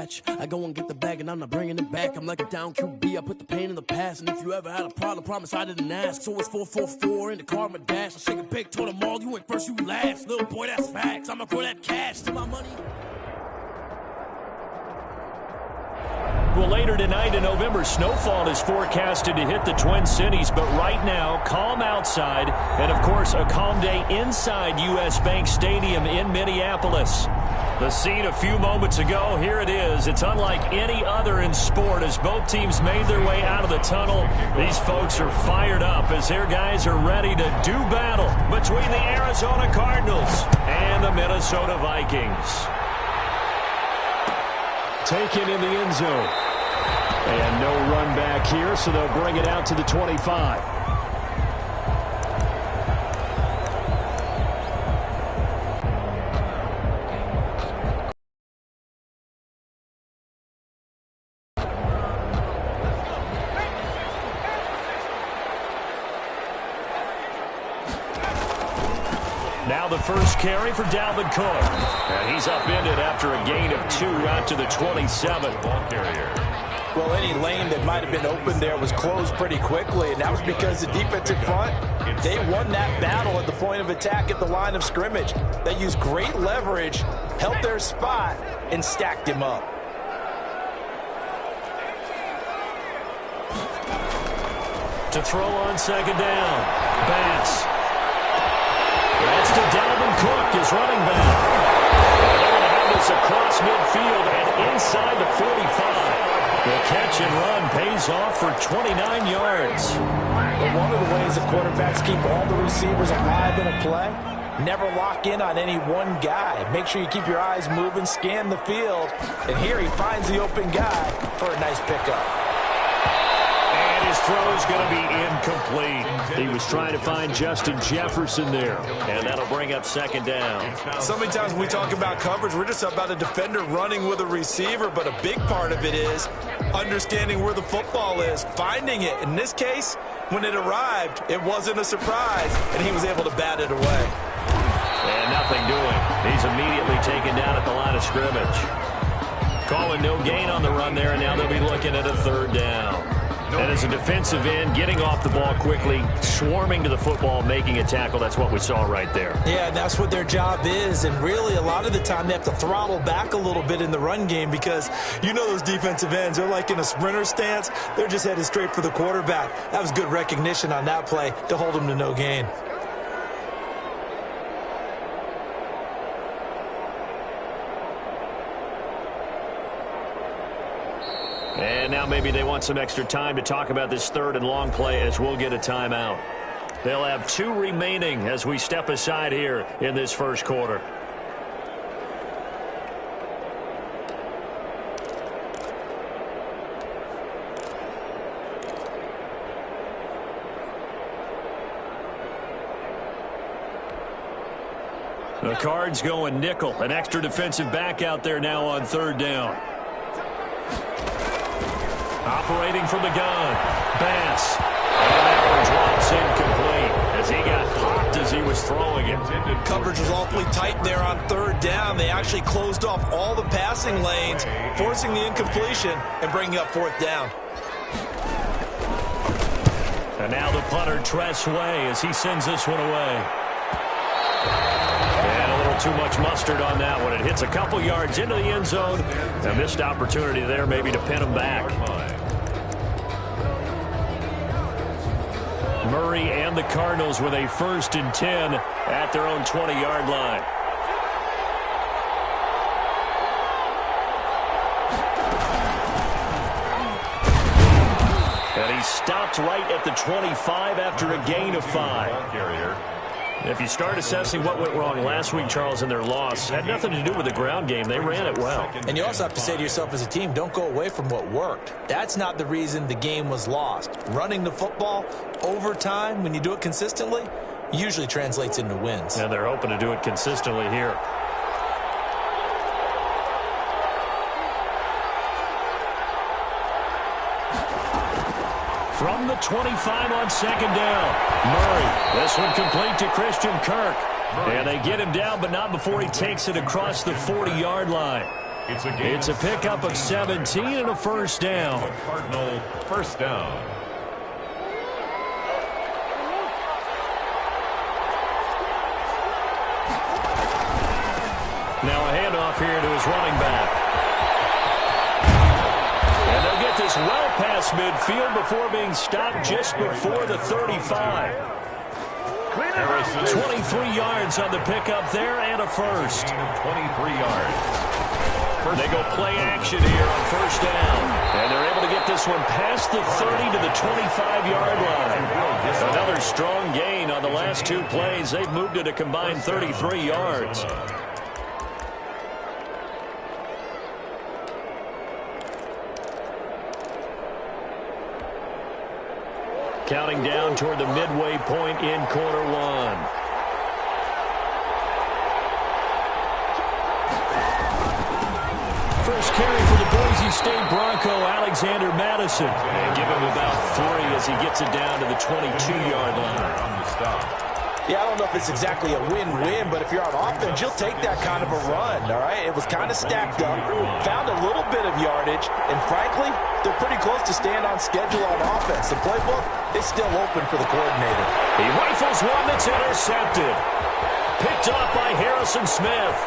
match. I go and get the bag and I'm not bringing it back. I'm like a down QB, I put the pain in the past. And if you ever had a problem, promise I didn't ask. So it's 4-4-4 in the car, my dash. I shake a big, told them all, you went first, you last. Little boy, that's facts. I'ma throw that cash to my money. Well, later tonight in November, snowfall is forecasted to hit the Twin Cities, but right now, calm outside, and of course, a calm day inside U.S. Bank Stadium in Minneapolis. The scene a few moments ago, here it is. It's unlike any other in sport as both teams made their way out of the tunnel. These folks are fired up as their guys are ready to do battle between the Arizona Cardinals and the Minnesota Vikings. Taken in the end zone. And no run back here, so they'll bring it out to the 25. Now the first carry for Dalvin Cook. And he's upended after a gain of 2 out to the 27. Ball carrier. Well, any lane that might have been open there was closed pretty quickly, and that was because the defensive front, they won that battle at the point of attack at the line of scrimmage. They used great leverage, held their spot, and stacked him up. To throw on second down. Bass. That's to Dalvin Cook, his running back. They're going to have this across midfield and inside the 45. The catch and run pays off for 29 yards. But one of the ways the quarterbacks keep all the receivers alive in a play, never lock in on any one guy. Make sure you keep your eyes moving, scan the field. And here he finds the open guy for a nice pickup. And his throw is going to be incomplete. He was trying to find Justin Jefferson there. And that'll bring up second down. So many times when we talk about coverage, we're just about a defender running with a receiver, but a big part of it is understanding where the football is, finding it. In this case, when it arrived, it wasn't a surprise, and he was able to bat it away. And nothing doing. He's immediately taken down at the line of scrimmage. Calling no gain on the run there, and now they'll be looking at a third down. And as a defensive end, getting off the ball quickly, swarming to the football, making a tackle, that's what we saw right there. Yeah, and that's what their job is. And really, a lot of the time, they have to throttle back a little bit in the run game because you know those defensive ends, they're like in a sprinter stance. They're just headed straight for the quarterback. That was good recognition on that play to hold them to no gain. And now maybe they want some extra time to talk about this third and long play as we'll get a timeout. They'll have 2 remaining as we step aside here in this first quarter. The Cards going nickel. An extra defensive back out there now on third down. Operating from the gun, Bass. And that one drops incomplete as he got popped as he was throwing it. Coverage was awfully tight there on third down. They actually closed off all the passing lanes, forcing the incompletion and bringing up fourth down. And now the punter, Tress Way, as he sends this one away. And a little too much mustard on that one. It hits a couple yards into the end zone. A missed opportunity there maybe to pin him back. Murray and the Cardinals with a 1st and 10 at their own 20-yard line. And he stopped right at the 25 after a gain of 5. If you start assessing what went wrong last week, Charles, in their loss, had nothing to do with the ground game. They ran it well. And you also have to say to yourself as a team, don't go away from what worked. That's not the reason the game was lost. Running the football over time, when you do it consistently, usually translates into wins. And they're hoping to do it consistently here. From the 25 on second down, Murray. This one complete to Christian Kirk. And they get him down, but not before he takes it across the 40-yard line. It's a pickup of 17 and a first down. Cardinal first down. Now a handoff here to his running back. And they'll get this well past midfield before being stopped just before the 35. 23 yards on the pickup there and a first. 23 yards. They go play action here on first down. And they're able to get this one past the 30 to the 25-yard line. Another strong gain on the last two plays. They've moved it a combined 33 yards. Counting down toward the midway point in quarter one. First carry for the Boise State Bronco, Alexander Madison. And give him about 3 as he gets it down to the 22-yard line. On the stop. Yeah, I don't know if it's exactly a win-win, but if you're on offense, you'll take that kind of a run, all right? It was kind of stacked up, found a little bit of yardage, and frankly, they're pretty close to staying on schedule on offense. The playbook is still open for the coordinator. He rifles one that's intercepted. Picked up by Harrison Smith.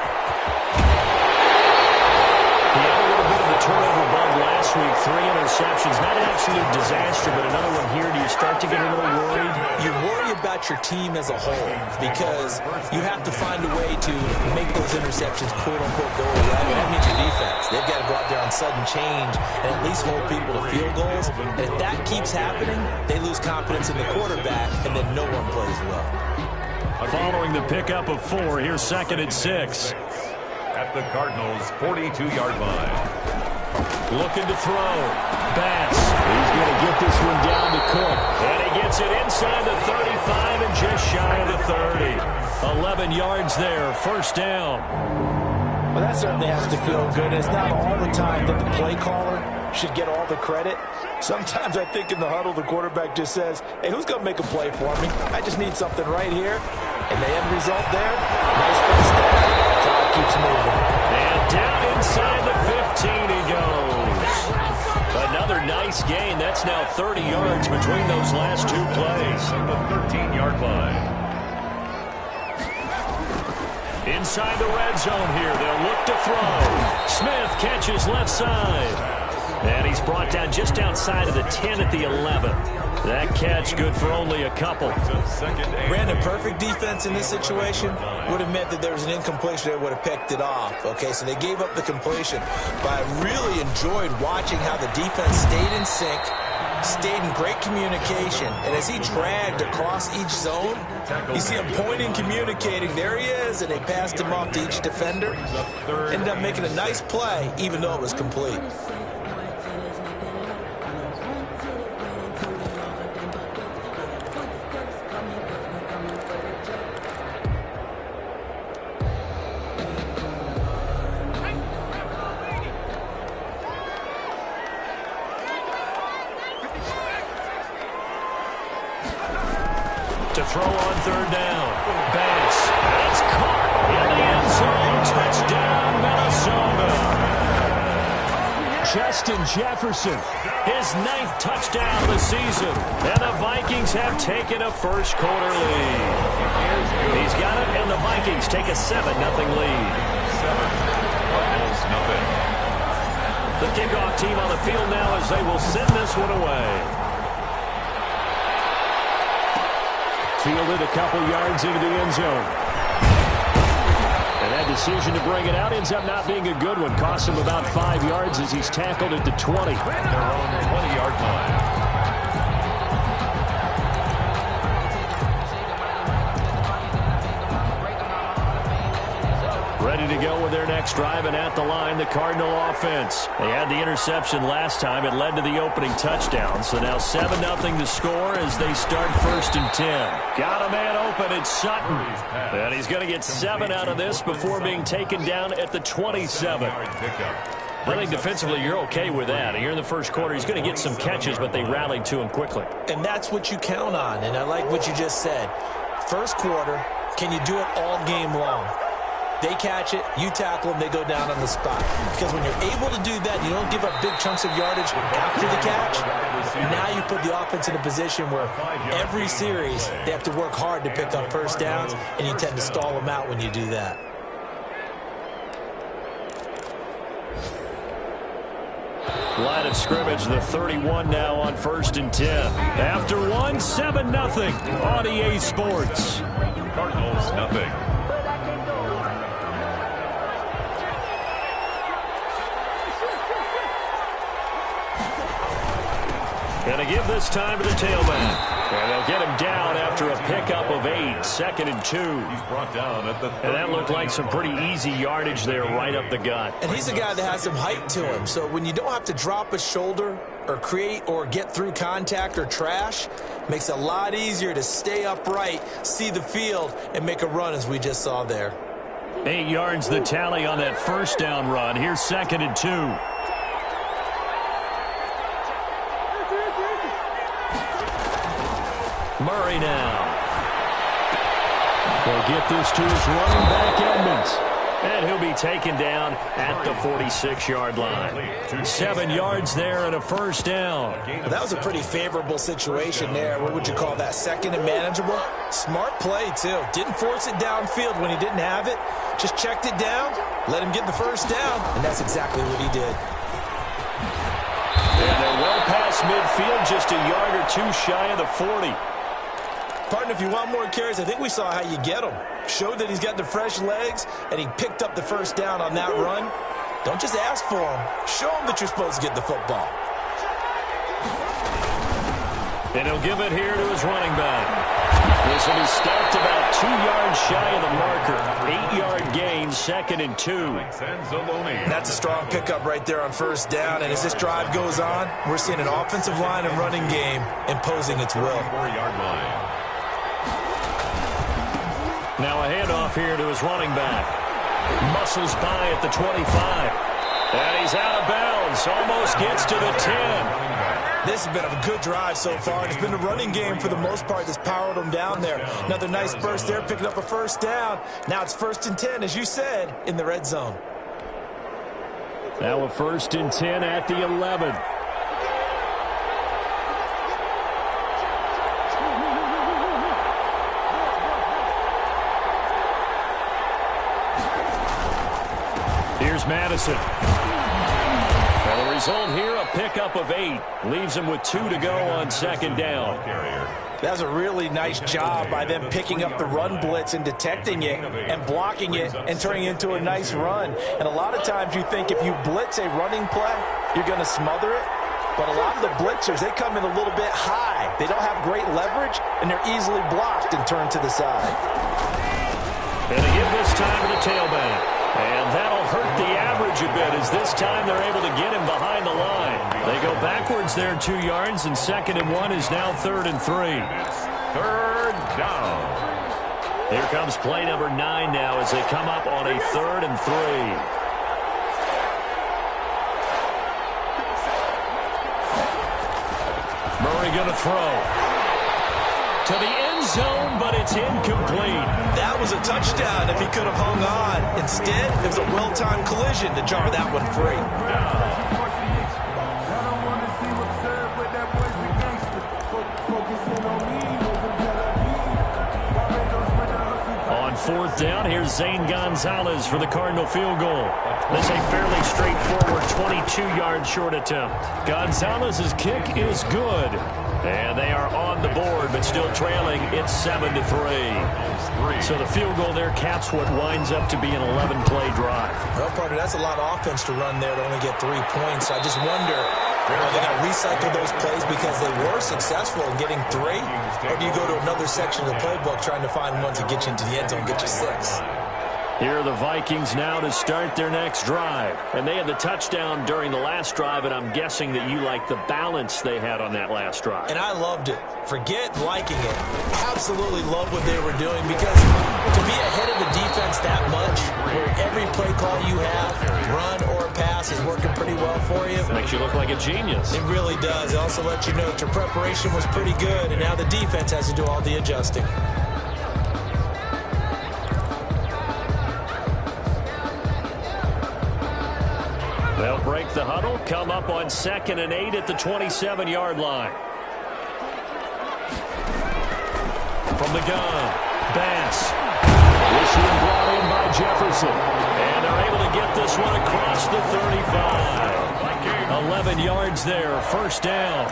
He had a little bit of a turnover bug last week. 3 interceptions. Not an absolute disaster, but another one here. Do you start to get a little worried? You worry about your team as a whole because you have to find a way to make those interceptions quote-unquote go away. That means your defense. They've got to go out there on sudden change and at least hold people to field goals. And if that keeps happening, they lose confidence in the quarterback, and then no one plays well. Following the pickup of 4, here's 2nd and 6. At the Cardinals' 42-yard line. Looking to throw. Bass. He's going to get this one down to Cook. And he gets it inside the 35 and just shy of the 30. 11 yards there. First down. Well, that certainly has to feel good. It's not all the time that the play caller should get all the credit. Sometimes I think in the huddle, the quarterback just says, hey, who's going to make a play for me? I just need something right here. And the end result there, nice first down. Clock keeps moving. And down inside the 15 he goes. Another nice gain. That's now 30 yards between those last two plays. The 13-yard line. Inside the red zone here. They'll look to throw. Smith catches left side. And he's brought down just outside of the 10 at the 11. That catch good for only a couple. Brandon, perfect defense in this situation would have meant that there was an incompletion that would have picked it off. Okay, so they gave up the completion. But I really enjoyed watching how the defense stayed in sync, stayed in great communication. And as he dragged across each zone, you see him pointing, communicating. There he is, and they passed him off to each defender. Ended up making a nice play, even though it was complete. To throw on third down. Bass. It's caught in the end zone. Touchdown, Minnesota. Justin Jefferson, his 9th touchdown of the season. And the Vikings have taken a first quarter lead. He's got it, and the Vikings take a 7-0 lead. 7-0. The kickoff team on the field now as they will send this one away. Fielded a couple yards into the end zone. And that decision to bring it out ends up not being a good one. Costs him about 5 yards as he's tackled at the 20. Their own 20-yard line. Ready to go with their next drive, and at the line, the Cardinal offense. They had the interception last time. It led to the opening touchdown. So now 7-0 to score as they start 1st and 10. Got a man open. It's Sutton. And he's going to get 7 out of this before being taken down at the 27. I think defensively you're okay with that. Here in the first quarter, he's going to get some catches, but they rallied to him quickly. And that's what you count on, and I like what you just said. First quarter, can you do it all game long? They catch it, you tackle them, they go down on the spot. Because when you're able to do that, you don't give up big chunks of yardage after the catch. Now you put the offense in a position where every series they have to work hard to pick up first downs, and you tend to stall them out when you do that. Line of scrimmage, the 31 now on 1st and 10. After 1, 7-0 on EA Sports. Cardinals, nothing. And to give this time to the tailback. And they'll get him down after a pickup of 8, 2nd and 2. He's brought down at the 30. And that looked like some pretty easy yardage there right up the gut. And he's a guy that has some height to him. So when you don't have to drop a shoulder or create or get through contact or trash, makes it a lot easier to stay upright, see the field, and make a run as we just saw there. 8 yards the tally on that first down run. Here's 2nd and 2. Murray now. Will get this to his running back, Edmonds. And he'll be taken down at the 46-yard line. 7 yards there and a first down. That was a pretty favorable situation there. What would you call that? 2nd and manageable? Smart play, too. Didn't force it downfield when he didn't have it. Just checked it down, let him get the first down, and that's exactly what he did. And they're well past midfield, just a yard or 2 shy of the 40. Partner, if you want more carries, I think we saw how you get him. Showed that he's got the fresh legs, and he picked up the first down on that run. Don't just ask for him. Show him that you're supposed to get the football. And he'll give it here to his running back. This will be stopped about 2 yards shy of the marker. 8-yard gain, 2nd and 2. That's a strong pickup right there on first down. And as this drive goes on, we're seeing an offensive line and running game imposing its will. 4-yard line. Now a handoff here to his running back. Muscles by at the 25. And he's out of bounds. Almost gets to the 10. This has been a good drive so far. It's been a running game for the most part that's powered them down there. Another nice burst there, picking up a first down. Now it's 1st and 10, as you said, in the red zone. Now a 1st and 10 at the 11. Here's Madison. And the result here, a pickup of 8. Leaves him with 2 to go on 2nd down. That was a really nice job by them picking up the run blitz and detecting it and blocking it and turning it into a nice run. And a lot of times you think if you blitz a running play, you're going to smother it. But a lot of the blitzers, they come in a little bit high. They don't have great leverage, and they're easily blocked and turned to the side. And they give this time to the tailback. And that'll hurt the average a bit as this time they're able to get him behind the line. They go backwards there 2 yards, and 2nd and 1 is now 3rd and 3. 3rd down. Here comes play number 9 now as they come up on a 3rd and 3. Murray going to throw. To the end zone, but it's incomplete. That was a touchdown if he could have hung on. Instead, it was a well-timed collision to jar that one free. On 4th down, here's Zane Gonzalez for the Cardinal field goal. This is a fairly straightforward 22-yard short attempt. Gonzalez's kick is good. And they are on the board, but still trailing. It's 7-3. So the field goal there caps what winds up to be an 11-play drive. Well, partner, that's a lot of offense to run there to only get 3 points. I just wonder, are they going to recycle those plays because they were successful in getting 3? Or do you go to another section of the playbook trying to find one to get you into the end zone and get you 6? Here are the Vikings now to start their next drive. And they had the touchdown during the last drive, and I'm guessing that you like the balance they had on that last drive. And I loved it. Forget liking it. Absolutely love what they were doing, because to be ahead of the defense that much, where every play call you have, run or pass, is working pretty well for you. Makes you look like a genius. It really does. It also lets you know that your preparation was pretty good, and now the defense has to do all the adjusting. the huddle. Come up on 2nd and 8 at the 27-yard line. From the gun, Bass. This one brought in by Jefferson. And they're able to get this one across the 35. 11 yards there, first down.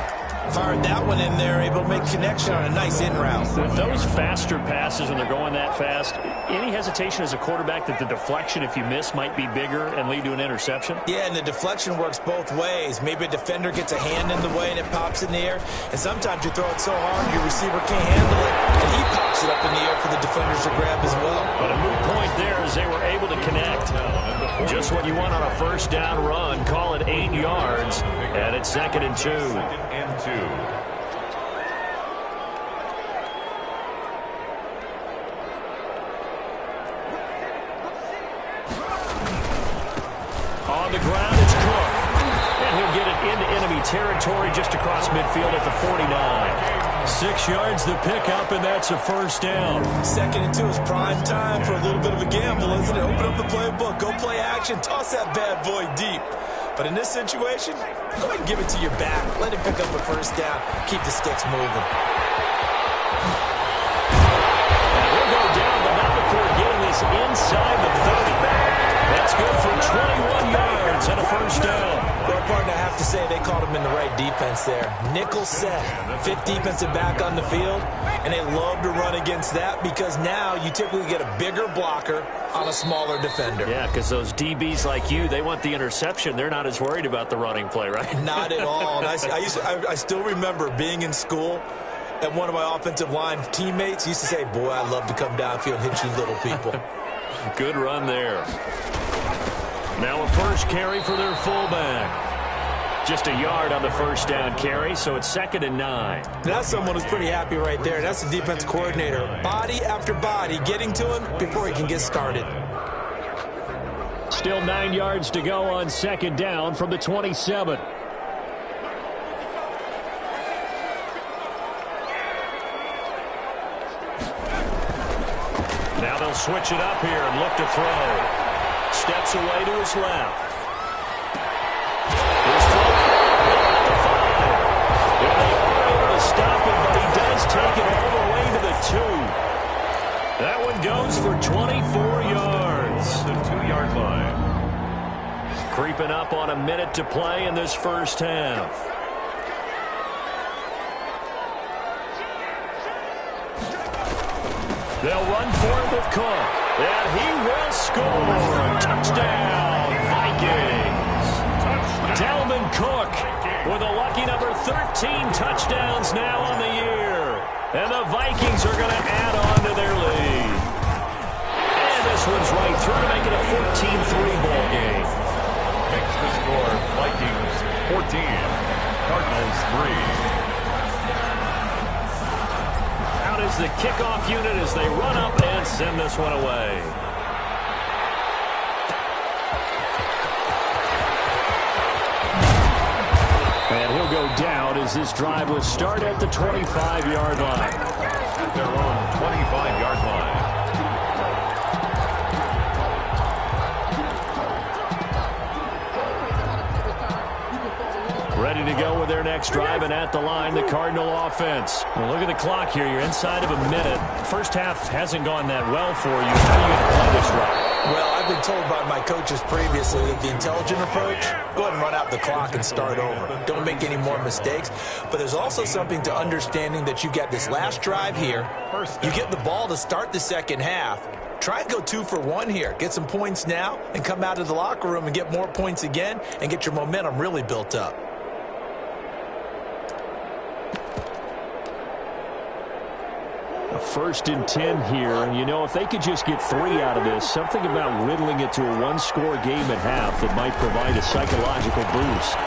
Fired that one in there, able to make connection on a nice in route. With those faster passes when they're going that fast, any hesitation as a quarterback that the deflection, if you miss, might be bigger and lead to an interception? Yeah, and the deflection works both ways. Maybe a defender gets a hand in the way and it pops in the air. And sometimes you throw it so hard your receiver can't handle it, and he pops it up in the air for the defenders to grab as well. But a moot point there as they were able to connect. Just what you want on a first down run. Call it 8 yards, and it's 2nd and 2. On the ground, it's Cook. And he'll get it into enemy territory just across midfield at the 49. 6 yards the pickup, and that's a first down. 2nd and 2 is prime time for a little bit of a gamble, isn't it? Open up the playbook, go play action, toss that bad boy deep. But in this situation, go ahead and give it to your back. Let him pick up a first down. Keep the sticks moving. And he'll go down, but not before getting this inside the 30. That's good for 21 yards and a first down. Well, partner, I have to say they caught him in the right defense there. Nickel set, 5th defensive back on the field, and they love to run against that because now you typically get a bigger blocker on a smaller defender. Yeah, because those DBs like you, they want the interception. They're not as worried about the running play, right? Not at all. And I still remember being in school, and one of my offensive line teammates used to say, boy, I love to come downfield and hit you little people. Good run there. Now a first carry for their fullback. Just a yard on the first down carry, so it's 2nd and 9. That's someone who's pretty happy right there. That's the defense coordinator. Body after body getting to him before he can get started. Still 9 yards to go on 2nd down from the 27. Now they'll switch it up here and look to throw. Steps away to his left. His throw at the 5. And they are able to stop him, but he does take it all the way to the 2. That one goes for 24 yards. The 2-yard line. Creeping up on a minute to play in this first half. They'll run for it with Cook. And he will score. Touchdown, Vikings. Dalvin Cook with a lucky number 13 touchdowns now on the year. And the Vikings are going to add on to their lead. And this one's right through to make it a 14-3 ball game. Makes the score Vikings 14, Cardinals 3. Is the kickoff unit as they run up and send this one away. And he'll go down as this drive will start at the 25-yard line. At their own 25-yard line. Ready to go with their next drive, and at the line, the Cardinal offense. Well, look at the clock here. You're inside of a minute. First half hasn't gone that well for you. How are you going to play this drive? Well, I've been told by my coaches previously that the intelligent approach, go ahead and run out the clock and start over. Don't make any more mistakes. But there's also something to understanding that you got this last drive here. You get the ball to start the second half. Try and go 2 for 1 here. Get some points now and come out of the locker room and get more points again and get your momentum really built up. A 1st and 10 here, and you know, if they could just get 3 out of this, something about whittling it to a 1-score game at half that might provide a psychological boost.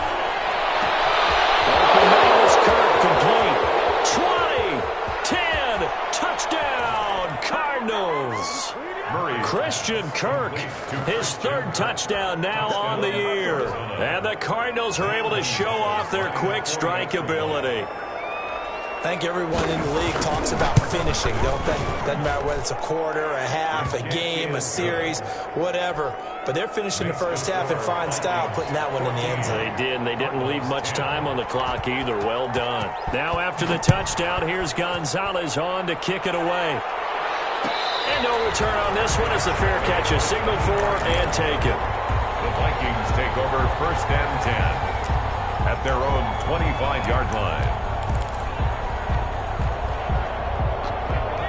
Open man is Kirk, complete. 20, touchdown, Cardinals. Christian Kirk, his 3rd touchdown now on the year. And the Cardinals are able to show off their quick strike ability. I think everyone in the league talks about finishing, don't they? Doesn't matter whether it's a quarter, a half, a game, a series, whatever. But they're finishing the first half in fine style, putting that one in the end zone. They did, and they didn't leave much time on the clock either. Well done. Now after the touchdown, here's Gonzalez on to kick it away. And no return on this one. It's a fair catch, a signal for and taken. The Vikings take over 1st and 10 at their own 25-yard line.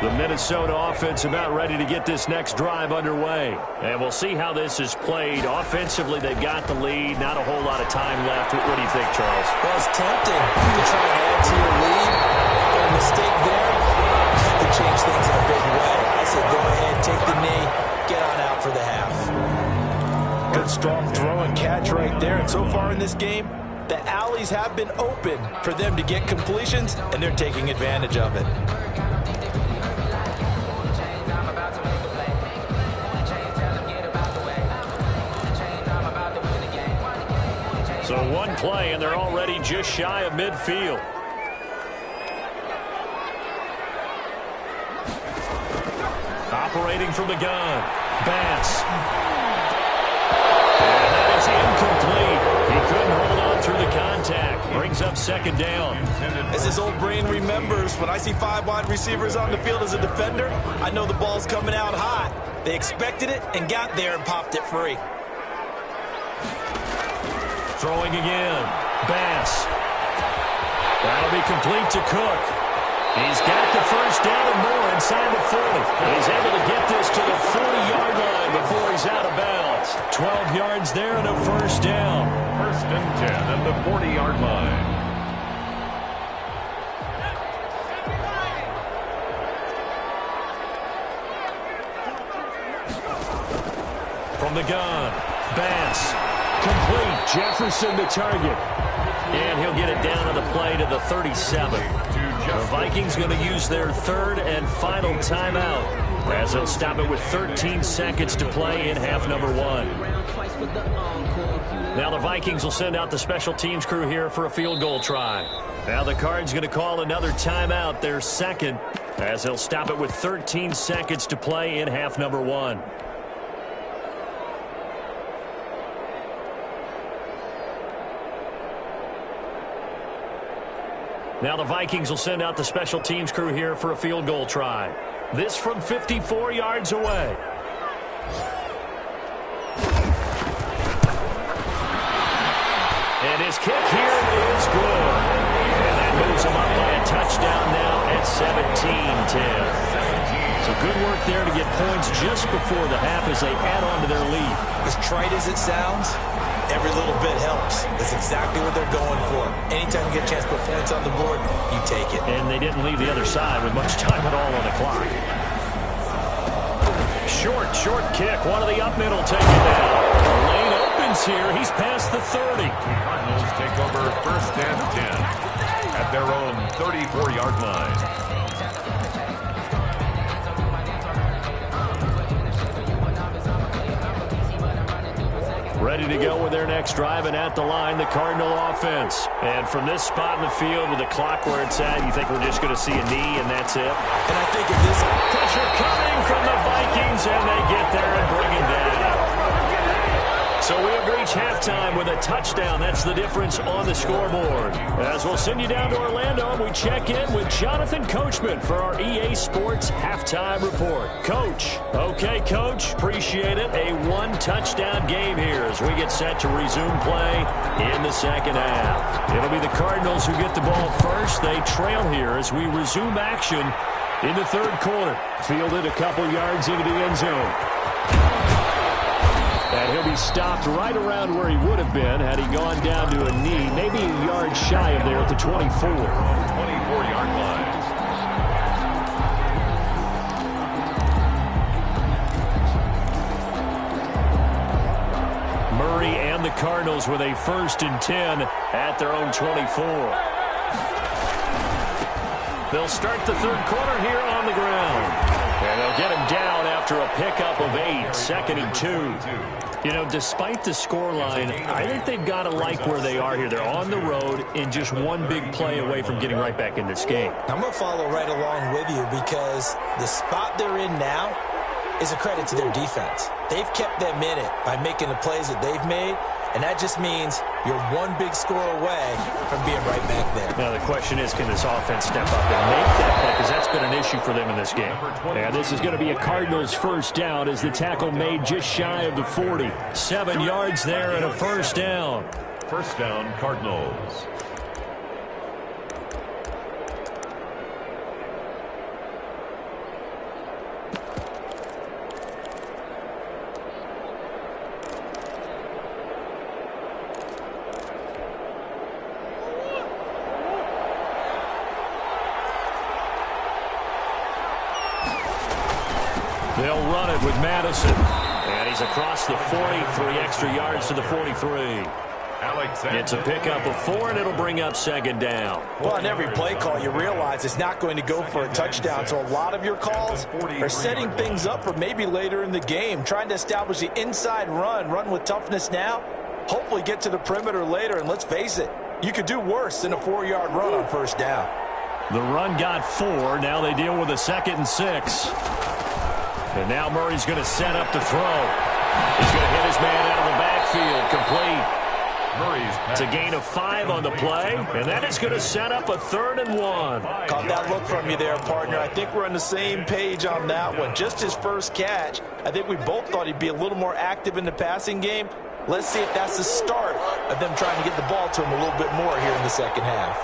The Minnesota offense about ready to get this next drive underway. And we'll see how this is played. Offensively, they've got the lead. Not a whole lot of time left. What do you think, Charles? Well, it's tempting to try and add to your lead. But a mistake there could change things in a big way. I said go ahead, take the knee, get on out for the half. Good strong throw and catch right there. And so far in this game, the alleys have been open for them to get completions, and they're taking advantage of it. So one play, and they're already just shy of midfield. Operating from the gun. Bass. And that is incomplete. He couldn't hold on through the contact. Brings up 2nd down. As his old brain remembers, when I see 5 wide receivers on the field as a defender, I know the ball's coming out hot. They expected it and got there and popped it free. Throwing again. Bass. That'll be complete to Cook. He's got the 1st down and more inside the 40. He's able to get this to the 40-yard line before he's out of bounds. 12 yards there and a 1st down. 1st and 10 at the 40-yard line. From the gun. Bass. Complete. Jefferson to target. And he'll get it down on the play to the 37. The Vikings going to use their 3rd and final timeout as they'll stop it with 13 seconds to play in half number 1. Now the Vikings will send out the special teams crew here for a field goal try. Now the Cards going to call another timeout, their 2nd, as they'll stop it with 13 seconds to play in half number 1. Now the Vikings will send out the special teams crew here for a field goal try. This from 54 yards away. And his kick here is good. And that moves him up by a touchdown now at 17-10. So good work there to get points just before the half as they add on to their lead. As trite as it sounds, every little bit helps. That's exactly what they're going for. Anytime you get a chance to put points on the board, you take it. And they didn't leave the other side with much time at all on the clock. Short kick. One of the up middle taken down. The lane opens here. He's past the 30. Cardinals take over 1st and 10 at their own 34-yard line. Ready to go with their next drive, and at the line, the Cardinal offense. And from this spot in the field with the clock where it's at, you think we're just going to see a knee and that's it? And I think if this pressure coming from the Vikings, and they get there and bring it down. So we have reached halftime with a touchdown. That's the difference on the scoreboard. As we'll send you down to Orlando, we check in with Jonathan Coachman for our EA Sports Halftime Report. Coach. Okay, Coach. Appreciate it. A 1-touchdown game here as we get set to resume play in the 2nd half. It'll be the Cardinals who get the ball first. They trail here as we resume action in the 3rd quarter. Fielded a couple yards into the end zone. And he'll be stopped right around where he would have been had he gone down to a knee, maybe a yard shy of there at the 24. 24-yard line. Murray and the Cardinals with a 1st and 10 at their own 24. They'll start the 3rd quarter here on the ground. And they'll get him down after a pickup of 8, 2nd and 2. You know, despite the scoreline, I think they've got to like where they are here. They're on the road and just one big play away from getting right back in this game. I'm going to follow right along with you because the spot they're in now is a credit to their defense. They've kept them in it by making the plays that they've made, and that just means you're one big score away from being right back there. Now, the question is, can this offense step up and make that play? Because that's been an issue for them in this game. And this is going to be a Cardinals first down as the tackle made just shy of the 40. 7 yards there and a first down. First down, Cardinals. They'll run it with Madison. And he's across the 40, 3 extra yards to the 43. It's a pickup of 4, and it'll bring up 2nd down. Well, on every play call, you realize it's not going to go for a touchdown. So a lot of your calls are setting things up for maybe later in the game, trying to establish the inside run with toughness now, hopefully get to the perimeter later. And let's face it, you could do worse than a 4-yard run on first down. The run got 4. Now they deal with a 2nd and 6. And now Murray's going to set up to throw. He's going to hit his man out of the backfield, complete. It's a gain of 5 on the play, and that is going to set up a 3rd and 1. Caught that look from you there, partner. I think we're on the same page on that one. Just his first catch. I think we both thought he'd be a little more active in the passing game. Let's see if that's the start of them trying to get the ball to him a little bit more here in the second half.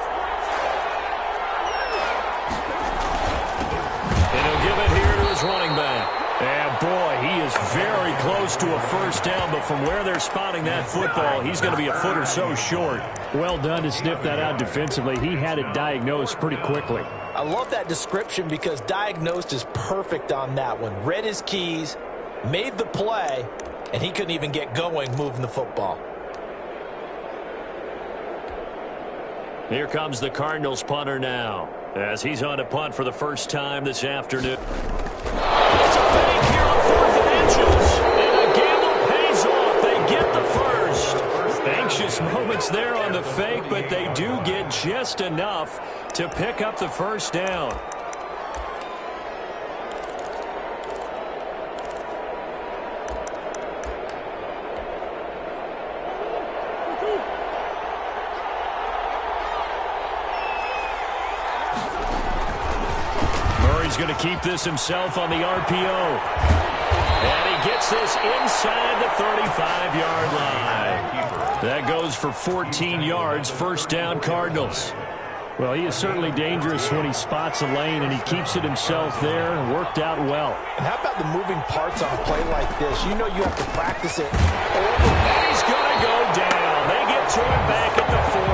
And he'll give it here to his running back. And boy, he is very close to a first down, but from where they're spotting that football, he's going to be a foot or so short. Well done to sniff that out defensively. He had it diagnosed pretty quickly. I love that description because diagnosed is perfect on that one. Read his keys, made the play, and he couldn't even get going moving the football. Here comes the Cardinals punter now, as he's on to punt for the first time this afternoon. It's a fake here on 4th and inches, and a gamble pays off. They get the first. Anxious moments there on the fake, but they do get just enough to pick up the first down. He's going to keep this himself on the RPO. And he gets this inside the 35-yard line. That goes for 14 yards, first down Cardinals. Well, he is certainly dangerous when he spots a lane, and he keeps it himself there and worked out well. And how about the moving parts on a play like this? You know you have to practice it. And he's going to go down. They get to him back at the 40.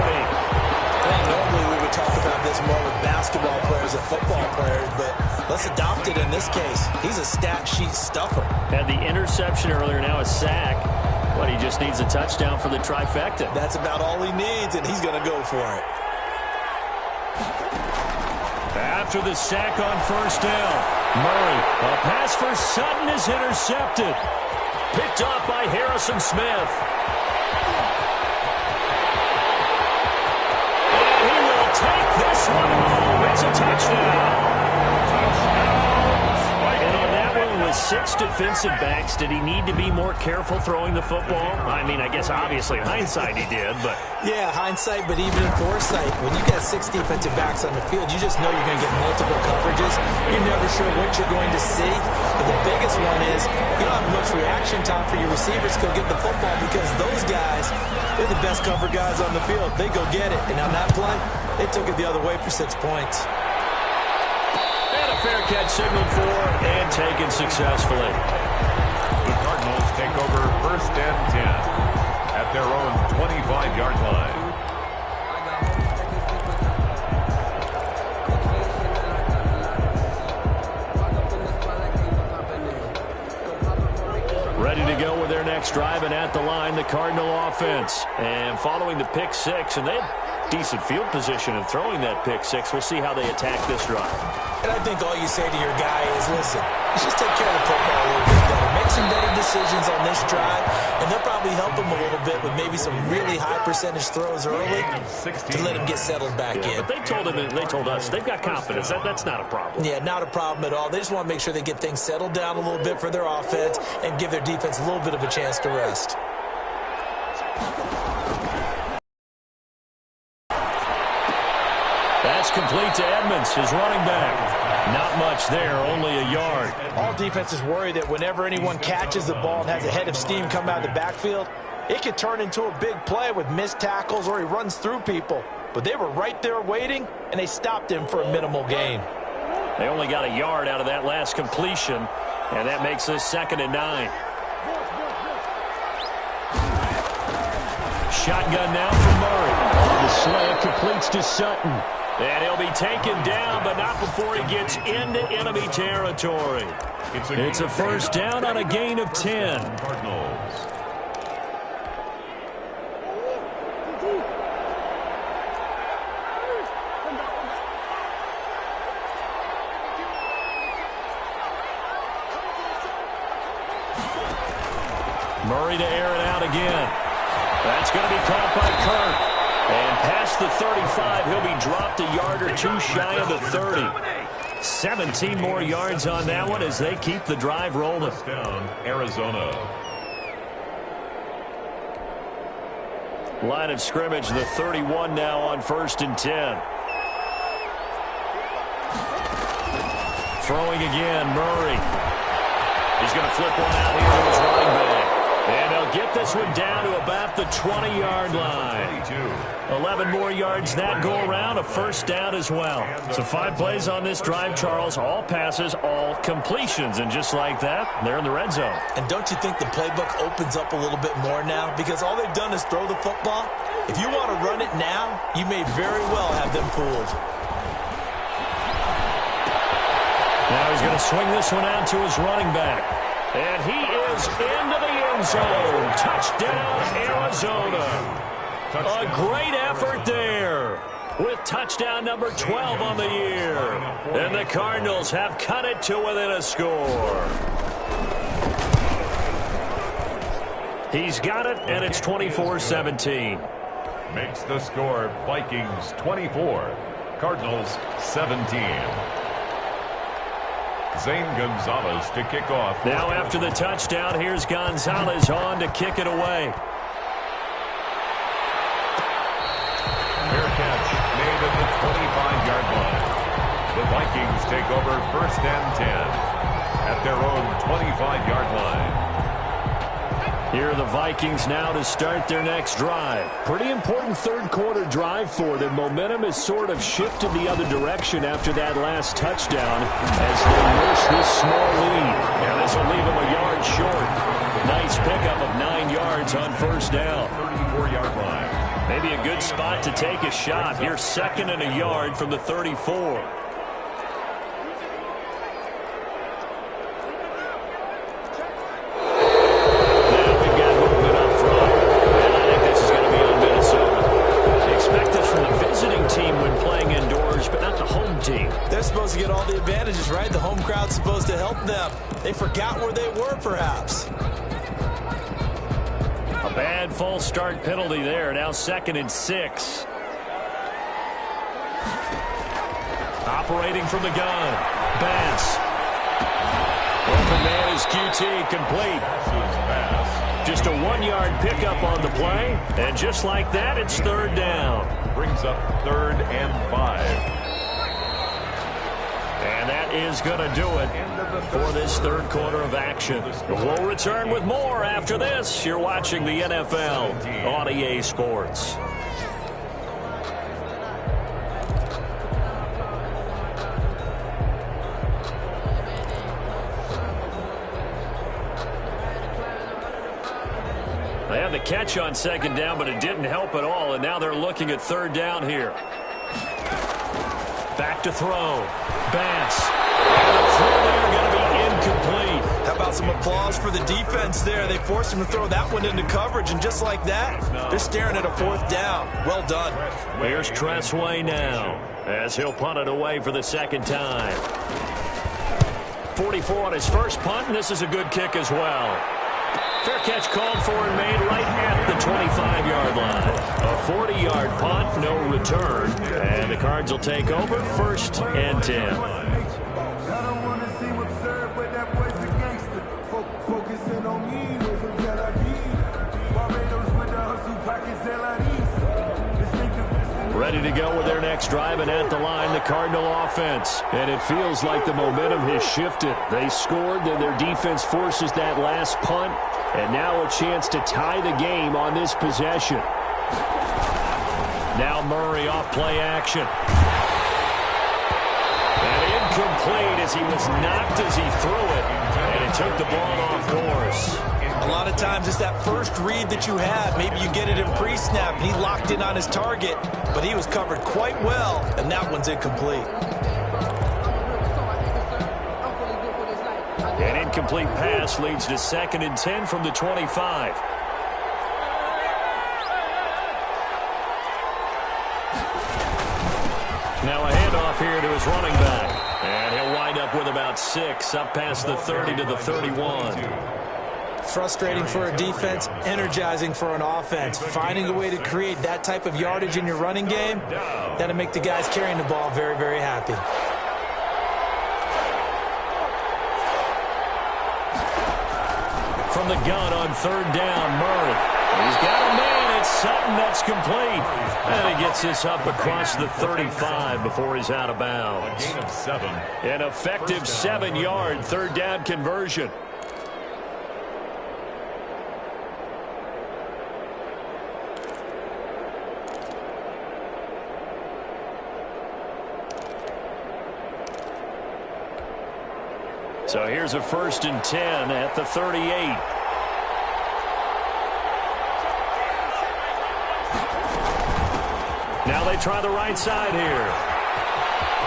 Well, normally we would talk about this more with basketball players and football players, but let's adopt it in this case. He's a stat sheet stuffer. Had the interception earlier, now a sack. But he just needs a touchdown for the trifecta. That's about all he needs, and he's going to go for it. After the sack on first down, Murray, a pass for Sutton is intercepted. Picked off by Harrison Smith. And he will take this one home. It's a touchdown. And on that one with 6 defensive backs, did he need to be more careful throwing the football? I mean, I guess obviously hindsight he did, but... Yeah, hindsight, but even in foresight, when you got 6 defensive backs on the field, you just know you're going to get multiple coverages. You're never sure what you're going to see. But the biggest one is you don't have much reaction time for your receivers to go get the football because those guys, they're the best cover guys on the field. They go get it. And on that play, they took it the other way for 6 points. Fair catch signaled for and taken successfully. The Cardinals take over first and 10 at their own 25-yard line. Ready to go with their next drive, and at the line, the Cardinal offense. And following the pick 6, and they decent field position in throwing that pick six. We'll see how they attack this drive. And I think all you say to your guy is, listen, let's just take care of the football a little bit better. Make some better decisions on this drive, and they'll probably help him a little bit with maybe some really high percentage throws early to let him get settled back in. But they told us they've got confidence. That's not a problem. Yeah, not a problem at all. They just want to make sure they get things settled down a little bit for their offense and give their defense a little bit of a chance to rest. That's complete to Edmonds, his running back. Not much there, only a yard. All defenses worry that whenever anyone catches the ball and has a head of steam come out of the backfield, it could turn into a big play with missed tackles or he runs through people. But they were right there waiting, and they stopped him for a minimal gain. They only got a yard out of that last completion, and that makes this 2nd and 9. Shotgun now for Murray. The slant completes to Sutton. And he'll be taken down, but not before he gets into enemy territory. It's a first down on a gain of 10. Cardinals. Murray to air it out again. That's going to be caught by Kirk. And past the 35, he'll be dropped a yard or two shy of the 30. 17 more yards on that one as they keep the drive rolling. Down, Arizona. Line of scrimmage, the 31 now on 1st and 10. Throwing again, Murray. He's going to flip one out here to his running back. And they'll get this one down to about the 20-yard line. 11 more yards that go around, a first down as well. So 5 plays on this drive, Charles. All passes, all completions. And just like that, they're in the red zone. And don't you think the playbook opens up a little bit more now? Because all they've done is throw the football. If you want to run it now, you may very well have them fooled. Now he's going to swing this one out to his running back. And he is into the end zone. Touchdown, Arizona. A great effort there with touchdown number 12 on the year. And the Cardinals have cut it to within a score. He's got it, and it's 24-17. Makes the score Vikings 24, Cardinals 17. Zane Gonzalez to kick off. Now after the touchdown, here's Gonzalez on to kick it away. Fair catch made at the 25-yard line. The Vikings take over 1st and 10 at their own 25-yard line. Here are the Vikings now to start their next drive. Pretty important third-quarter drive for them. Momentum has sort of shifted the other direction after that last touchdown as they nurse this small lead. And this will leave them a yard short. Nice pickup of 9 yards on first down. 34-yard line. Maybe a good spot to take a shot. Here, 2nd and a yard from the 34. To get all the advantages, right? The home crowd's supposed to help them. They forgot where they were, perhaps. A bad false start penalty there. Now 2nd and 6. Operating from the gun. Bass. Open man is QT, complete. Just a 1-yard pickup on the play. And just like that, it's 3rd down. Brings up 3rd and 5. And that is going to do it for this third quarter of action. We'll return with more after this. You're watching the NFL on EA Sports. They had the catch on 2nd down, but it didn't help at all, and now they're looking at 3rd down here. Back to throw. Bass. And the throw there going to be incomplete. How about some applause for the defense there? They forced him to throw that one into coverage, and just like that, they're staring at a 4th down. Well done. Here's Tressway now, as he'll punt it away for the second time. 44 on his first punt, and this is a good kick as well. Fair catch called for and made right at the 25-yard line. A 40-yard punt, no return, and the Cards will take over 1st and 10. Ready to go with their next drive, and at the line, the Cardinal offense. And it feels like the momentum has shifted. They scored, then their defense forces that last punt, and now a chance to tie the game on this possession. Now Murray off play action. And incomplete as he was knocked as he threw it, and it took the ball off course. A lot of times it's that first read that you have. Maybe you get it in pre-snap, and he locked in on his target, but he was covered quite well, and that one's incomplete. An incomplete pass leads to 2nd and 10 from the 25. Now a handoff here to his running back. And he'll wind up with about 6, up past the 30 to the 31. Frustrating for a defense, energizing for an offense. Finding a way to create that type of yardage in your running game, that'll make the guys carrying the ball very, very happy. From the gun on 3rd down, Murray. He's got a man. It's Sutton that's complete. And he gets this up across the 35 before he's out of bounds. Gain of 7. An effective 7-yard 3rd down conversion. So here's a 1st and 10 at the 38. Now they try the right side here.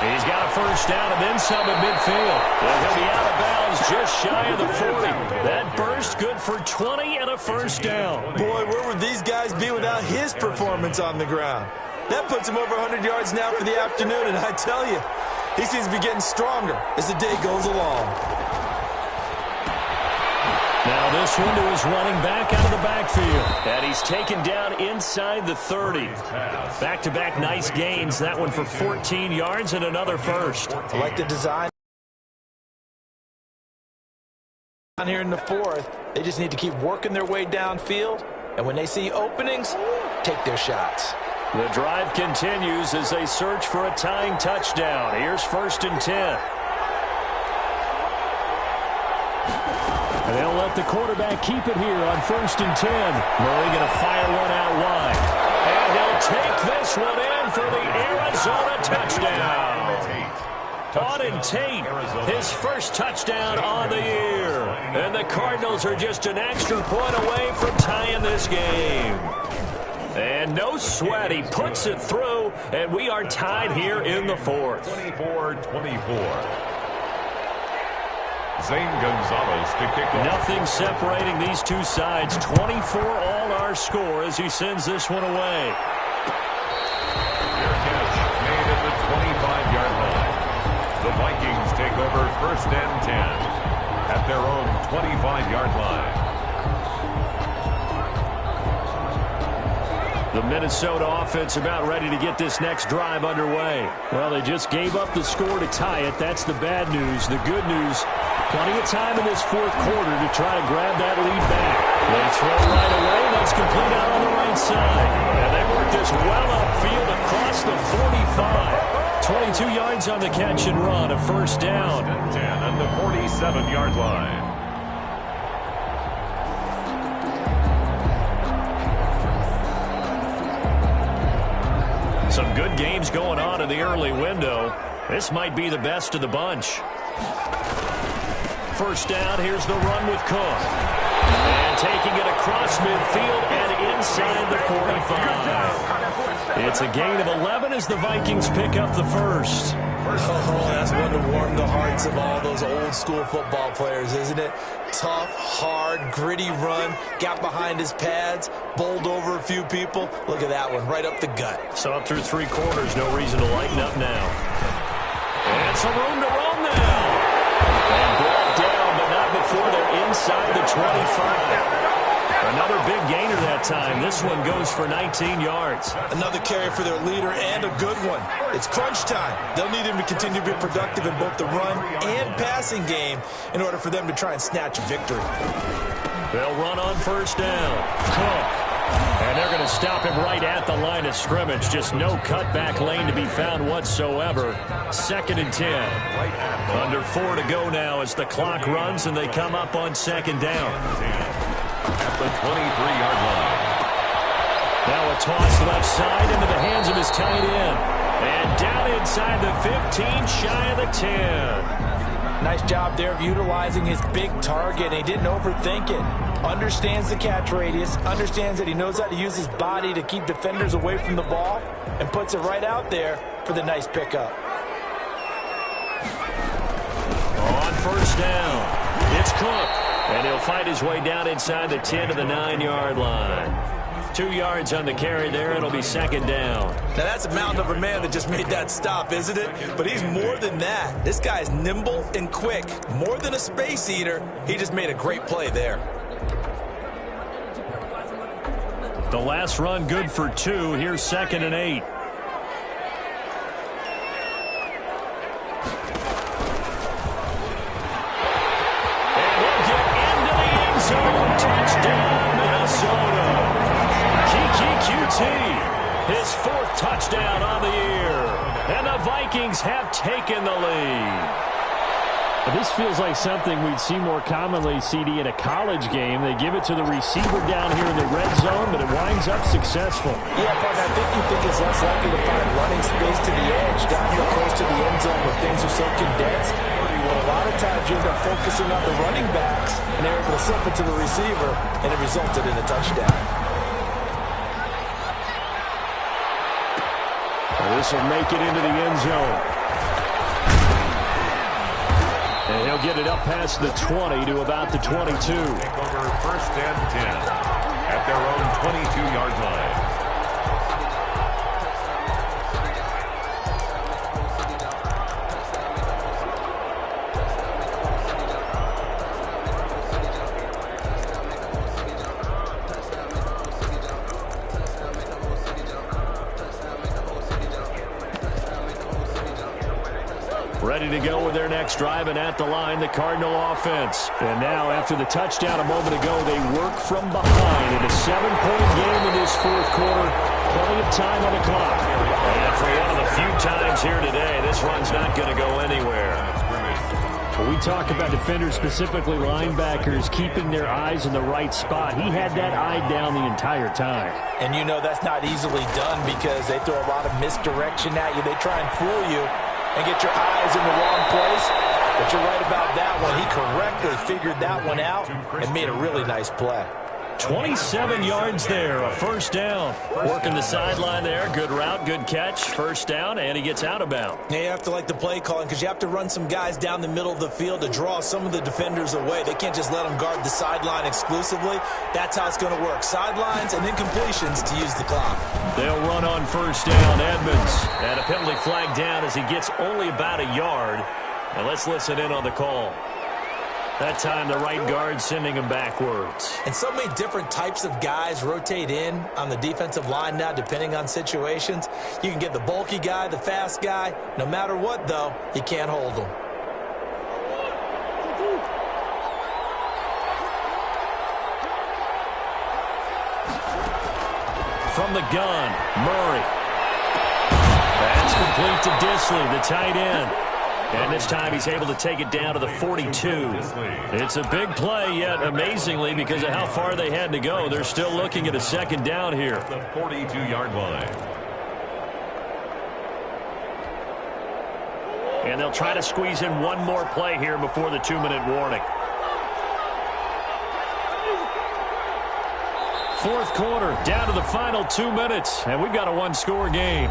He's got a 1st down and then some at midfield. And he'll be out of bounds just shy of the 40. That burst good for 20 and a 1st down. Boy, where would these guys be without his performance on the ground? That puts him over 100 yards now for the afternoon, and I tell you, he seems to be getting stronger as the day goes along. Now this one to his running back out of the backfield. And he's taken down inside the 30. Back-to-back nice gains. That one for 14 yards and another 1st. I like the design. Down here in the 4th, they just need to keep working their way downfield. And when they see openings, take their shots. The drive continues as they search for a tying touchdown. Here's 1st and 10. And they'll let the quarterback keep it here on 1st and 10. Murray going to fire one out wide. And he'll take this one in for the Arizona touchdown. Auden Tate, his first touchdown on the year. And the Cardinals are just an extra point away from tying this game. And no sweat, he puts it through, and we are tied here in the 4th. 24-24. Zane Gonzalez to kick off. Nothing separating these two sides. 24 all our score as he sends this one away. Fair catch made at the 25-yard line. The Vikings take over 1st and 10 at their own 25-yard line. The Minnesota offense about ready to get this next drive underway. Well, they just gave up the score to tie it. That's the bad news. The good news, plenty of time in this 4th quarter to try to grab that lead back. They throw right away. That's complete out on the right side. And they work this well upfield across the 45. 22 yards on the catch and run, a 1st down. 10 at the 47-yard line. Some good games going on in the early window. This might be the best of the bunch. 1st down, here's the run with Cook. And taking it across midfield and inside the 45. It's a gain of 11 as the Vikings pick up the 1st. Oh, that's one to warm the hearts of all those old school football players, isn't it? Tough, hard, gritty run, got behind his pads, bowled over a few people. Look at that one, right up the gut. So up through 3 quarters, no reason to lighten up now. And some room to run now. And brought down, but not before they're inside the 25. Another big gainer that time. This one goes for 19 yards. Another carry for their leader and a good one. It's crunch time. They'll need him to continue to be productive in both the run and passing game in order for them to try and snatch a victory. They'll run on first down. Cook. And they're going to stop him right at the line of scrimmage. Just no cutback lane to be found whatsoever. 2nd and 10. Under 4 to go now as the clock runs and they come up on 2nd down. At the 23-yard line. Now a toss left side into the hands of his tight end. And down inside the 15, shy of the 10. Nice job there of utilizing his big target. He didn't overthink it. Understands the catch radius. Understands that he knows how to use his body to keep defenders away from the ball. And puts it right out there for the nice pickup. On first down, it's Cook. And he'll fight his way down inside the 10 to the 9-yard line. 2 yards on the carry there. It'll be 2nd down. Now, that's a mountain of a man that just made that stop, isn't it? But he's more than that. This guy's nimble and quick. More than a space eater. He just made a great play there. The last run good for 2. Here's 2nd and 8. Touchdown, Minnesota. His 4th touchdown on the year. And the Vikings have taken the lead. This feels like something we'd see more commonly, CD, in a college game. They give it to the receiver down here in the red zone, but it winds up successful. Yeah, but I think it's less likely to find running space to the edge down here close to the end zone where things are so condensed. Well, a lot of times you end up focusing on the running backs, and they're able to slip it to the receiver, and it resulted in a touchdown. This will make it into the end zone. And he'll get it up past the 20 to about the 22. Take over 1st and 10 at their own 22-yard line. Ready to go with their next drive, and at the line, the Cardinal offense. And now, after the touchdown a moment ago, they work from behind in a 7-point game in this 4th quarter. Plenty of time on the clock. And for one of the few times here today, this run's not going to go anywhere. When we talk about defenders, specifically linebackers, keeping their eyes in the right spot, he had that eye down the entire time. And you know that's not easily done because they throw a lot of misdirection at you. They try and fool you and get your eyes in the wrong place. But you're right about that one. He correctly figured that one out and made a really nice play. 27 yards there, a 1st down. Working the sideline there. Good route, good catch. 1st down, and he gets out of bounds. Yeah, you have to like the play calling because you have to run some guys down the middle of the field to draw some of the defenders away. They can't just let them guard the sideline exclusively. That's how it's going to work. Sidelines and incompletions to use the clock. They'll run on 1st down, Edmonds. And a penalty flag down as he gets only about a yard. And let's listen in on the call. That time, the right guard sending him backwards. And so many different types of guys rotate in on the defensive line now, depending on situations. You can get the bulky guy, the fast guy. No matter what, though, you can't hold them. From the gun, Murray. That's complete to Disley, the tight end. And this time he's able to take it down to the 42. It's a big play, yet amazingly, because of how far they had to go, they're still looking at a 2nd down here. The 42-yard line. And they'll try to squeeze in one more play here before the 2-minute warning. 4th quarter, down to the final 2 minutes, and we've got a 1-score game.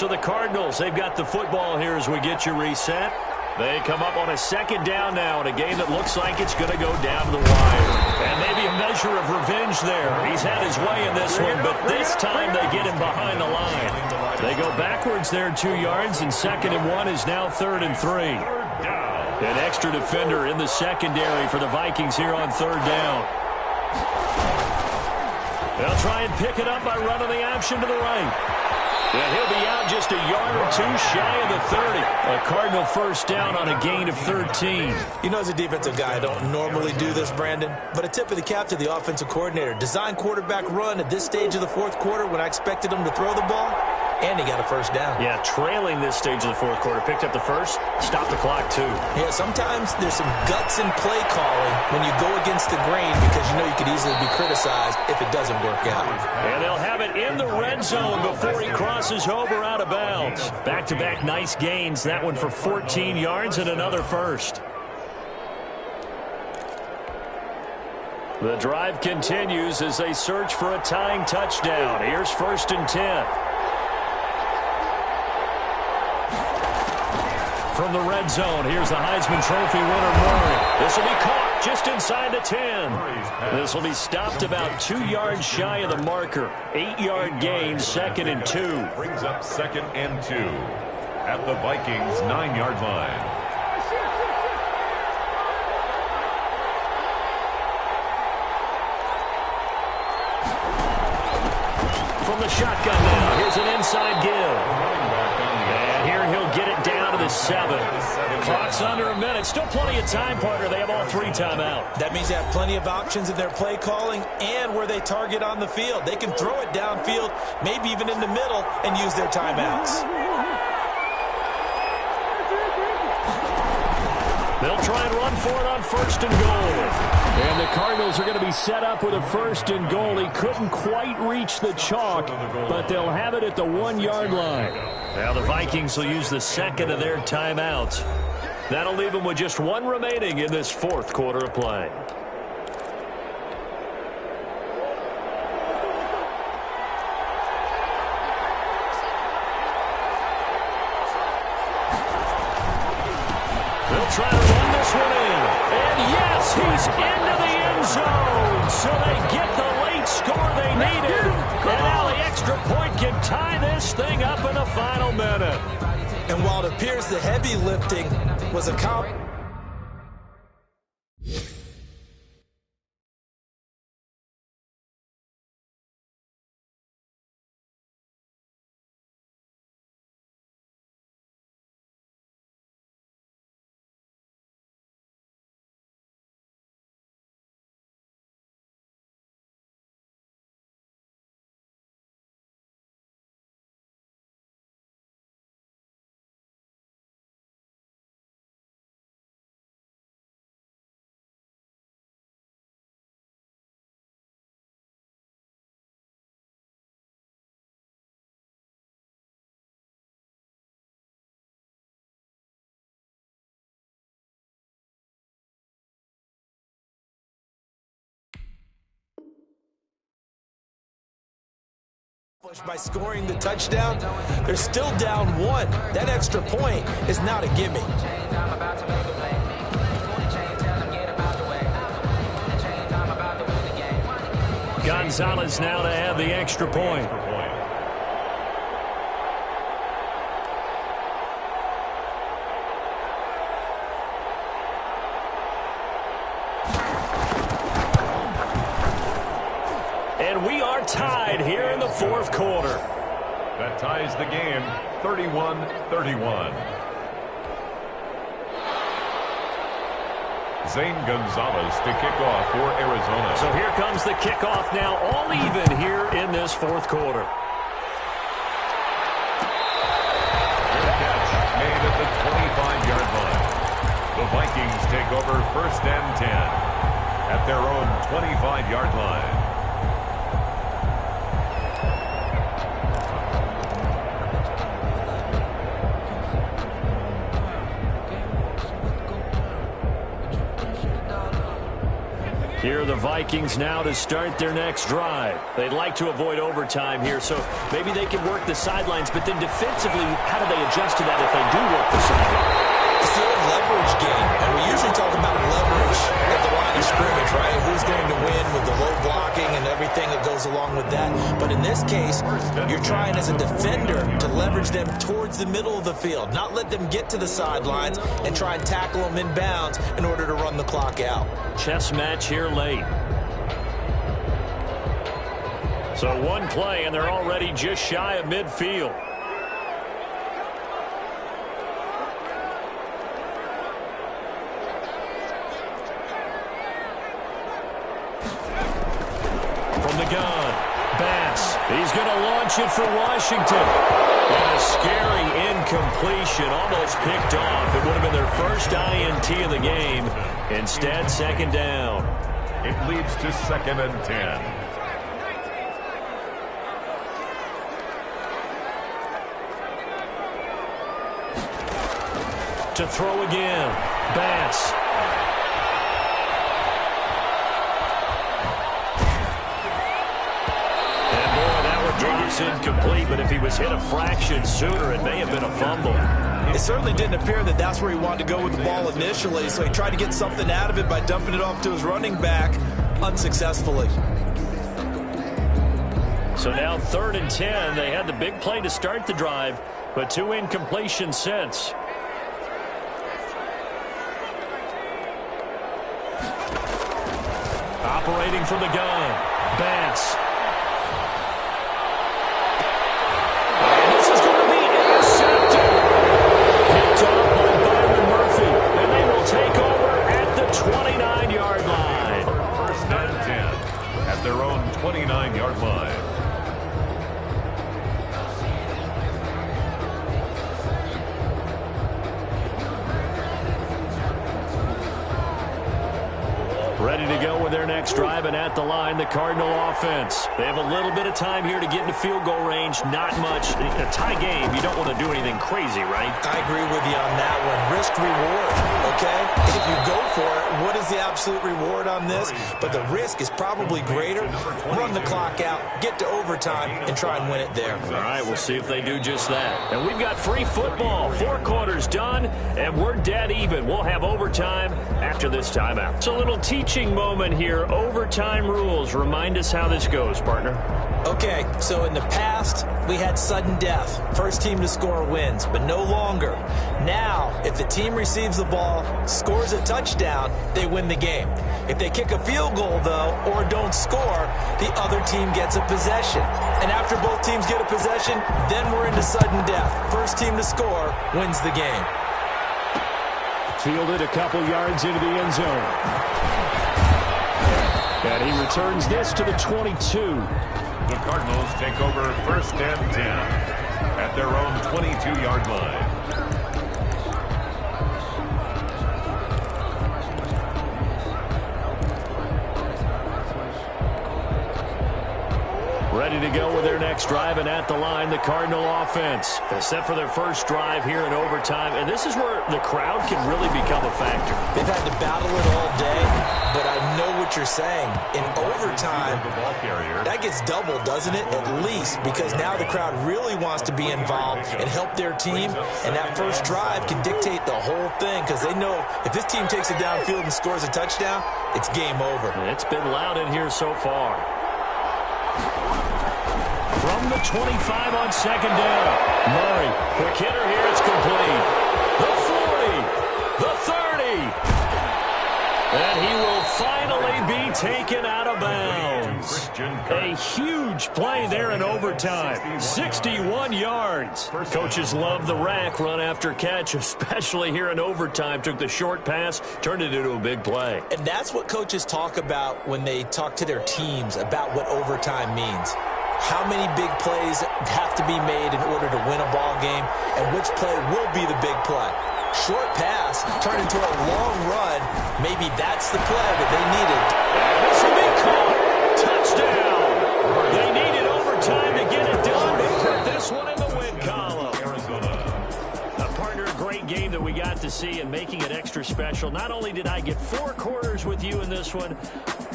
So the Cardinals, they've got the football here as we get you reset. They come up on a second down now in a game that looks like it's going to go down to the wire. And maybe a measure of revenge there. He's had his way in this one, but this time they get him behind the line. They go backwards there 2 yards, and 2nd and 1 is now 3rd and 3. An extra defender in the secondary for the Vikings here on 3rd down. They'll try and pick it up by running the option to the right. And he'll be out just a yard or 2 shy of the 30. A Cardinal first down on a gain of 13. You know, as a defensive guy, I don't normally do this, Brandon, but a tip of the cap to the offensive coordinator. Design quarterback run at this stage of the 4th quarter when I expected him to throw the ball, and he got a first down. Yeah, trailing this stage of the 4th quarter. Picked up the first, stopped the clock too. Yeah, sometimes there's some guts in play calling when you go against the grain because you know you could easily be criticized if it doesn't work out. And they'll have it in the red zone before he crosses over out of bounds. Back-to-back nice gains. That one for 14 yards and another first. The drive continues as they search for a tying touchdown. Here's 1st and 10. From the red zone, here's the Heisman Trophy winner, Murray. This will be caught just inside the 10. This will be stopped about 2 yards shy of the marker. 8-yard gain, 2nd and 2. Brings up 2nd and 2 at the Vikings' 9-yard line. From the shotgun now, here's an inside give. And here he'll get it down to the 7. Clock's under a minute. Still plenty of time, partner. They have all 3 timeouts. That means they have plenty of options in their play calling and where they target on the field. They can throw it downfield, maybe even in the middle, and use their timeouts. They'll try and run for it on 1st and goal. And the Cardinals are going to be set up with a 1st and goal. He couldn't quite reach the chalk, but they'll have it at the 1-yard line. Now the Vikings will use the 2nd of their timeouts. That'll leave them with just 1 remaining in this 4th quarter of play. They'll try to run this one in. And yes, he's into the end zone. So they get the late score they needed. And now the extra point can tie this thing up in the final minute. And while it appears the heavy lifting was accomplished, by scoring the touchdown, they're still down 1. That extra point is not a gimme. Gonzalez now to have the extra point. And we are tied here in the 4th quarter. That ties the game, 31-31. Zane Gonzalez to kick off for Arizona. So here comes the kickoff now, all even here in this 4th quarter. Fair catch made at the 25-yard line. The Vikings take over 1st and 10 at their own 25-yard line. Here are the Vikings now to start their next drive. They'd like to avoid overtime here, so maybe they can work the sidelines, but then defensively, how do they adjust to that if they do work the sidelines? It's the old leverage game, and we usually talk about leverage at the line of scrimmage, right? Who's going to win with the low blocking and everything that goes along with that. But in this case, you're trying as a defender to leverage them towards the middle of the field, not let them get to the sidelines and try and tackle them inbounds in order to run the clock out. Chess match here late. So one play, and they're already just shy of midfield. From the gun, Bass. He's going to launch it for Washington. And a scary incompletion, almost picked off. It would have been their first INT of the game. Instead, second down. It leads to 2nd and 10. To throw again, Bass. Drops incomplete, but if he was hit a fraction sooner, it may have been a fumble. It certainly didn't appear that that's where he wanted to go with the ball initially, so he tried to get something out of it by dumping it off to his running back unsuccessfully. So now 3rd and 10. They had the big play to start the drive, but 2 incompletions since. Operating from the gun, Bass. Take over at the 29-yard line. 1st and 10 at their own 29-yard line. Ready to go with their next drive, and at the line, the Cardinal offense. They have a little bit of time here to get into field goal range. Not much. A tie game, you don't want to do anything crazy, right? I agree with you on that one. Risk reward, okay? If you go for it, what is the absolute reward on this? But the risk is probably greater. Run the clock out, get to overtime, and try and win it there. All right, we'll see if they do just that. And we've got free football. 4 quarters done, and we're dead even. We'll have overtime after this timeout. It's a little teaching moment here. Overtime rules. Remind us how this goes, partner. Okay, so in the past, we had sudden death. First team to score wins, but no longer. Now, if the team receives the ball, scores a touchdown, they win the game. If they kick a field goal, though, or don't score, the other team gets a possession. And after both teams get a possession, then we're into sudden death. First team to score wins the game. Fielded a couple yards into the end zone. And he returns this to the 22. The Cardinals take over 1st and 10 at their own 22-yard line. Ready to go with their next drive, and at the line, the Cardinal offense. They're set for their first drive here in overtime, and this is where the crowd can really become a factor. They've had to battle it all day, but I know what you're saying. In overtime, that gets doubled, doesn't it? At least, because now the crowd really wants to be involved and help their team, and that first drive can dictate the whole thing, because they know if this team takes it downfield and scores a touchdown, it's game over. It's been loud in here so far. From the 25 on 2nd down. Murray, quick hitter here, it's complete. The 40, the 30. And he will finally be taken out of bounds. A huge play there in overtime. 61 yards. Coaches love the rack run after catch, especially here in overtime. Took the short pass, turned it into a big play. And that's what coaches talk about when they talk to their teams about what overtime means. How many big plays have to be made in order to win a ball game, and which play will be the big play? Short pass turned into a long run. Maybe that's the play that they needed. This will be caught. Touchdown. They needed overtime to get it done. They put this one in the win column. Partner, a great game that we got to see, and making it extra special. Not only did I get 4 quarters with you in this one,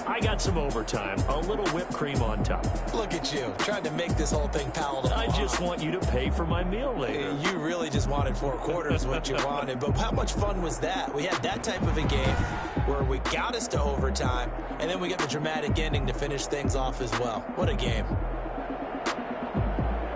I got some overtime, a little whipped cream on top. Look at you, trying to make this whole thing palatable. I just want you to pay for my meal later. You really just wanted 4 quarters what you wanted, but how much fun was that? We had that type of a game where we got us to overtime, and then we got the dramatic ending to finish things off as well. What a game.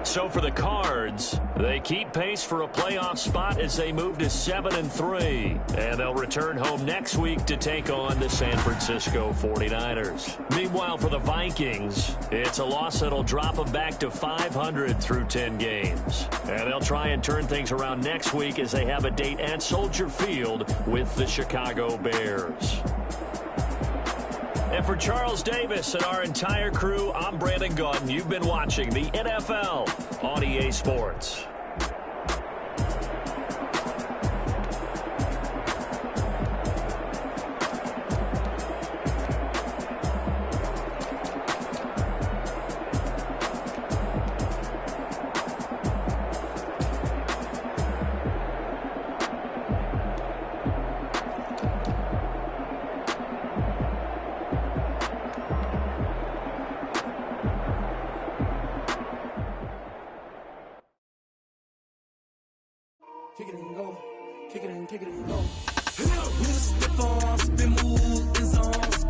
So for the Cards, they keep pace for a playoff spot as they move to 7-3. And they'll return home next week to take on the San Francisco 49ers. Meanwhile, for the Vikings, it's a loss that'll drop them back to 500 through 10 games. And they'll try and turn things around next week as they have a date at Soldier Field with the Chicago Bears. And for Charles Davis and our entire crew, I'm Brandon Gaudin. You've been watching the NFL on EA Sports. Kick it and go. Kick it and go. With a stiff arm, spin move is on.